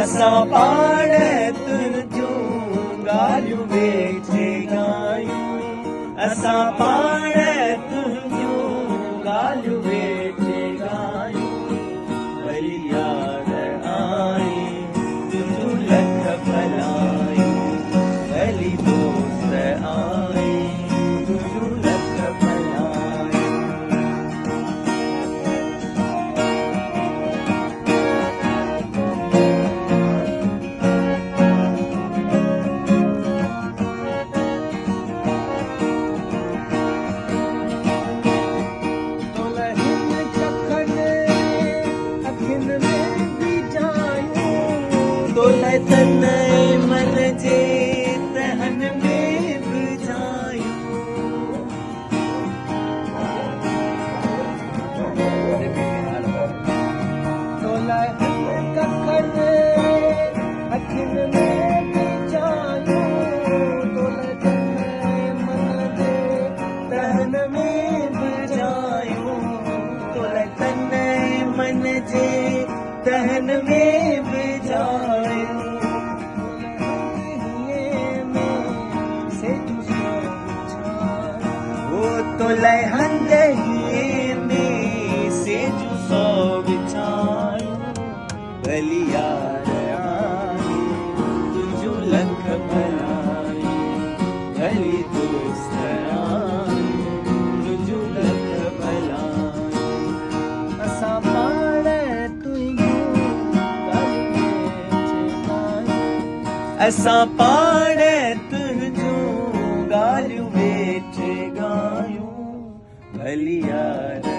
असां पाण तुंहिंजूं ॻाल्हियूं वेठे ॻायूं असां पाण तुंहिंजूं ॻाल्हियूं वेठे ॻायूं भली यार आई तुंहिंजूं लख भलायूं भली दोस्त आई तुंहिंजूं लख भलायूं तोले तन मन जे तहन में बुझायूं तोले कखन अखिन में बुझायूं तोले तन मन जे तहन में बुझायूं तोले तन मन जे तहन में बुझायूं तोले हंदहीअ में सेजू सौ विछायूं भली यार आई तुंहिंजूं लख भलायूं भली दोस्त आई तुंहिंजूं लख भलायूं असां पाण तुंहिंजूं असां पाण तुंहिंजूं ॻाल्हियूं वेठे ॻायूं भली यार